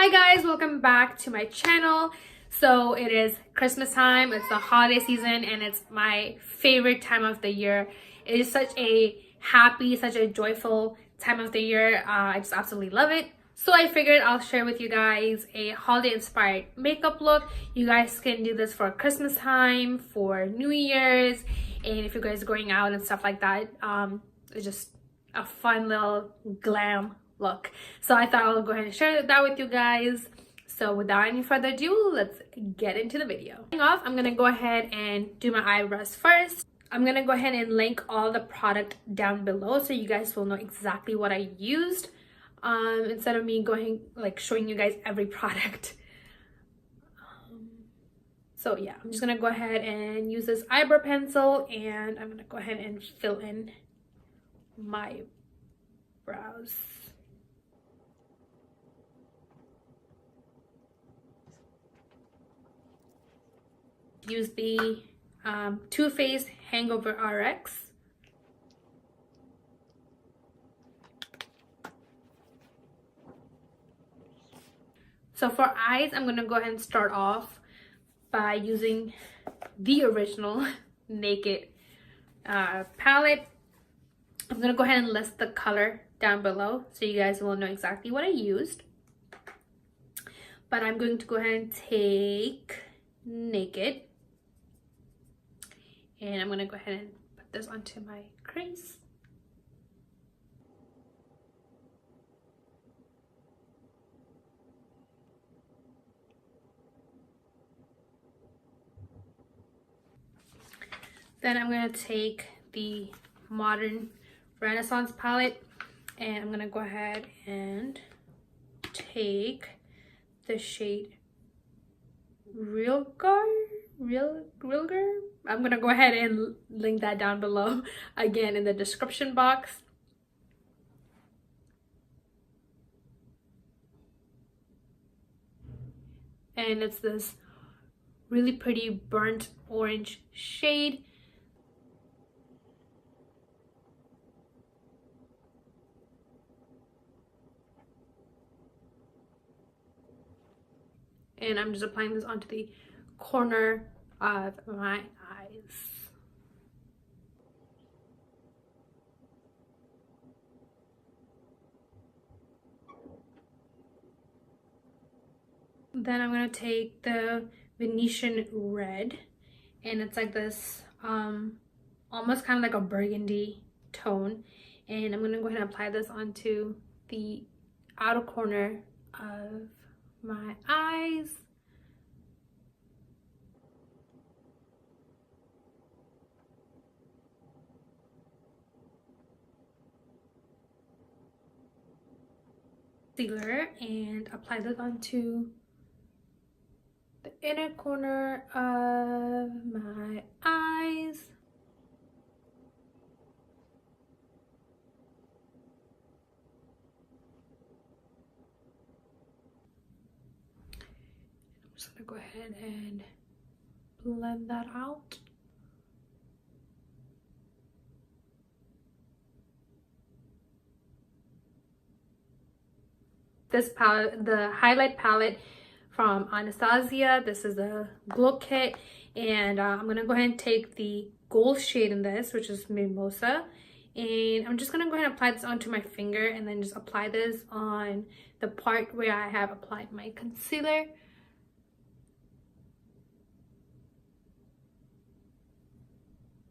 Hi guys, welcome back to my channel. So it is Christmas time, it's the holiday season, and it's my favorite time of the year. It is such a happy, such a joyful time of the year. I just absolutely love it. So I figured I'll share with you guys a holiday inspired makeup look. You guys can do this for Christmas time, for New Year's, and if you guys are going out and stuff like that. It's just a fun little glam look. So I thought I'll go ahead and share that with you guys. So without any further ado, let's get into the video. Starting off, I'm gonna go ahead and do my eyebrows first. I'm gonna go ahead and link all the product down below so you guys will know exactly what I used, instead of me going like showing you guys every product. So yeah, I'm just gonna go ahead and use this eyebrow pencil, and I'm gonna go ahead and fill in my brows. Use the Too Faced Hangover Rx. So for eyes, I'm gonna go ahead and start off by using the original Naked palette. I'm gonna go ahead and list the color down below so you guys will know exactly what I used. But I'm going to go ahead and take Naked, and I'm gonna go ahead and put this onto my crease. Then I'm gonna take the Modern Renaissance palette, and I'm gonna go ahead and take the shade realgar. I'm gonna go ahead and link that down below again in the description box. And it's this really pretty burnt orange shade. And I'm just applying this onto the corner of my eyes. Then I'm gonna take the Venetian red, and it's like this almost kind of like a burgundy tone, and I'm gonna go ahead and apply this onto the outer corner of my eyes. Concealer, and apply this onto the inner corner of my eyes. I'm just gonna go ahead and blend that out. This palette, the highlight palette from Anastasia. This is a Glow Kit, and I'm gonna go ahead and take the gold shade in this, which is Mimosa, and I'm just gonna go ahead and apply this onto my finger, and then just apply this on the part where I have applied my concealer.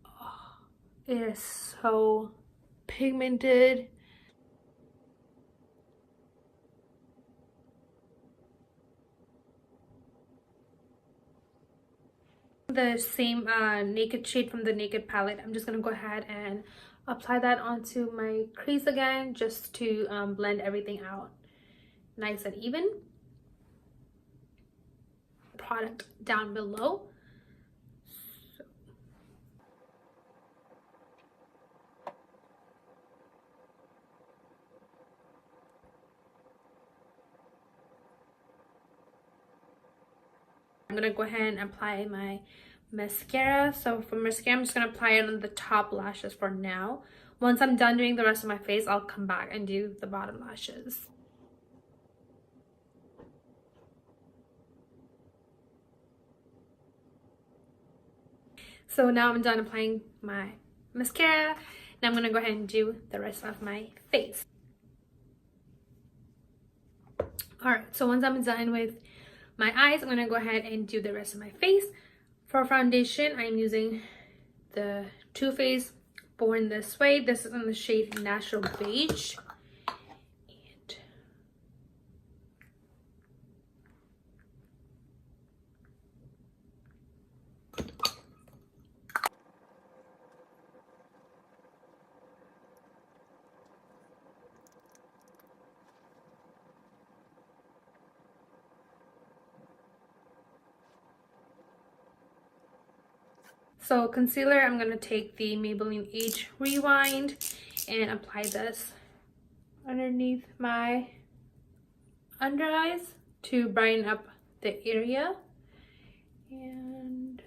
Oh, it is so pigmented. The same Naked shade from the Naked palette. I'm just gonna go ahead and apply that onto my crease again, just to blend everything out nice and even. Product down below. I'm gonna go ahead and apply my mascara. So for mascara, I'm just gonna apply it on the top lashes for now. Once I'm done doing the rest of my face, I'll come back and do the bottom lashes. So now I'm done applying my mascara. Now I'm going to go ahead and do the rest of my face. Alright, so once I'm done with my eyes, I'm going to go ahead and do the rest of my face. For foundation, I'm using the Too Faced Born This Way. This is in the shade Natural Beige. So concealer, I'm going to take the Maybelline Age Rewind and apply this underneath my under eyes to brighten up the area. And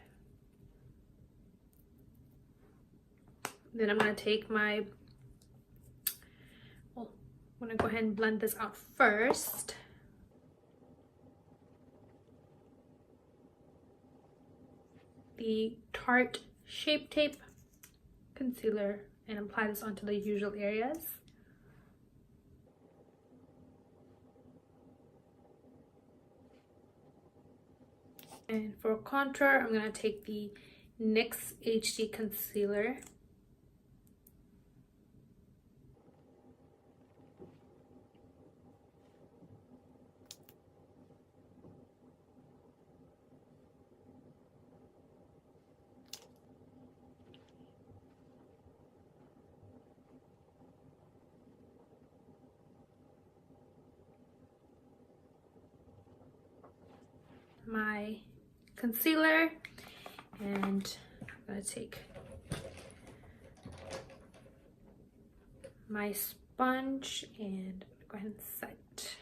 then I'm going to take my, I'm going to go ahead and blend this out first. The Tarte Shape Tape Concealer and apply this onto the usual areas. And for contour, I'm going to take the NYX HD Concealer. My concealer, and I'm going to take my sponge and go ahead and set.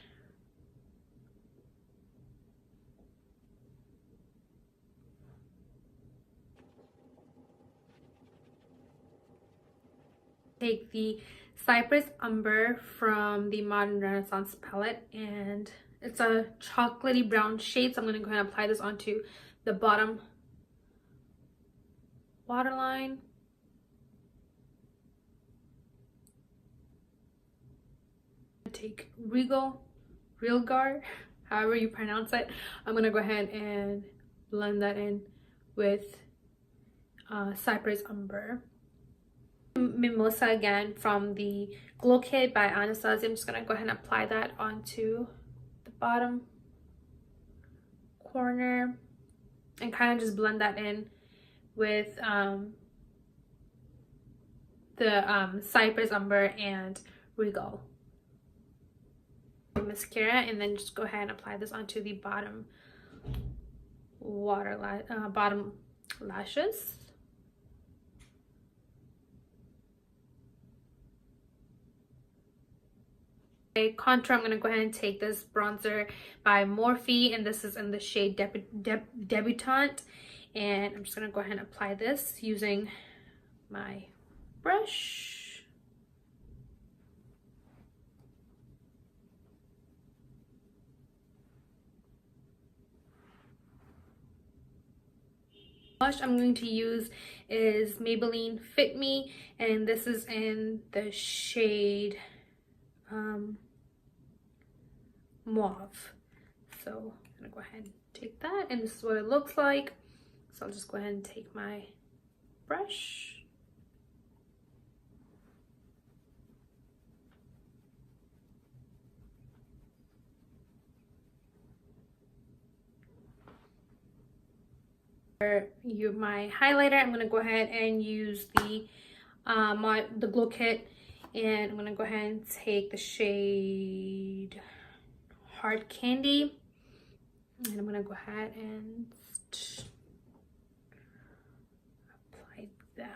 Take the Cypress Umber from the Modern Renaissance palette, and it's a chocolatey brown shade, so I'm going to go ahead and apply this onto the bottom waterline. Take realgar, however you pronounce it. I'm going to go ahead and blend that in with Cypress Umber. Mimosa again from the Glow Kit by Anastasia. I'm just going to go ahead and apply that onto the bottom corner and kind of just blend that in with the Cypress Umber and Regal mascara, and then just go ahead and apply this onto the bottom bottom lashes. Contour, I'm going to go ahead and take this bronzer by Morphe, and this is in the shade Debutante, and I'm just going to go ahead and apply this using my brush. Blush I'm going to use is Maybelline Fit Me, and this is in the shade Mauve. So I'm gonna go ahead and take that, and this is what it looks like. So I'll just go ahead and take my brush. My highlighter, I'm gonna go ahead and use the Glow Kit, and I'm gonna go ahead and take the shade Hard Candy, and I'm gonna go ahead and apply that.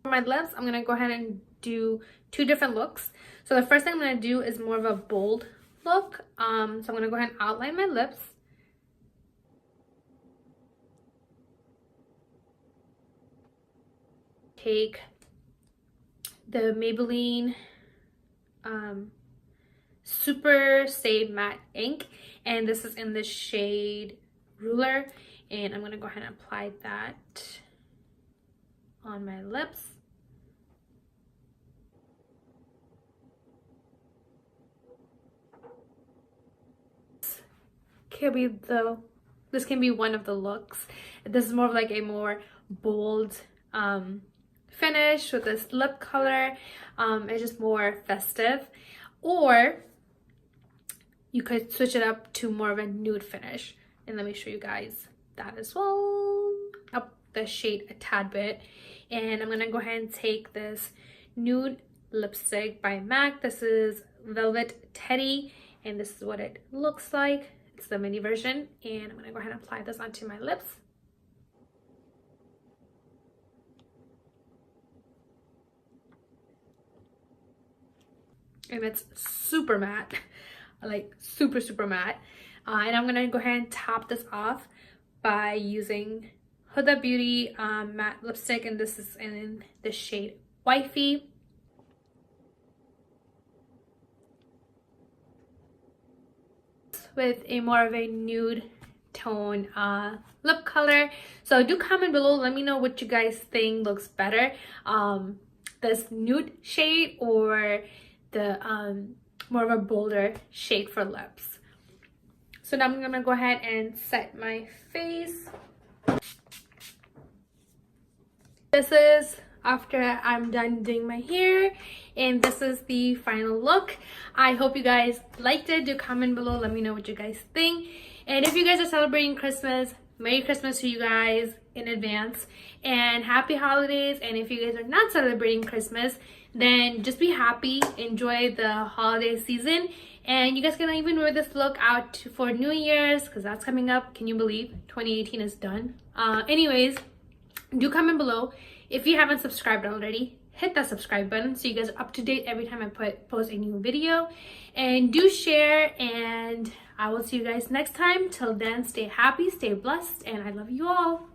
For my lips, I'm gonna go ahead and do two different looks. So the first thing I'm gonna do is more of a bold look. So I'm gonna go ahead and outline my lips. take the Maybelline Super Stay Matte Ink, and this is in the shade Ruler, and I'm gonna go ahead and apply that on my lips. This can be one of the looks. This is more of like a more bold finish with this lip color. It's just more festive, or you could switch it up to more of a nude finish, and let me show you guys that as well. Up the shade a tad bit, and I'm gonna go ahead and take this nude lipstick by MAC. This is Velvet Teddy, and this is what it looks like. It's the mini version, and I'm gonna go ahead and apply this onto my lips. And it's super matte, like super matte. And I'm gonna go ahead and top this off by using Huda Beauty matte lipstick, and this is in the shade Wifey. With a more of a nude tone lip color. So do comment below, let me know what you guys think looks better, this nude shade or the more of a bolder shade for lips. So now I'm gonna go ahead and set my face. This is after I'm done doing my hair, and this is the final look. I hope you guys liked it. Do comment below, let me know what you guys think. And if you guys are celebrating Christmas, Merry Christmas to you guys in advance, and happy holidays. And if you guys are not celebrating Christmas, then just be happy, enjoy the holiday season, and you guys can even wear this look out for New Year's, because that's coming up. Can you believe 2018 is done? Anyways, do comment below. If you haven't subscribed already, hit that subscribe button so you guys are up to date every time I post a new video, and do share, and I will see you guys next time. Till then, stay happy, stay blessed, and I love you all.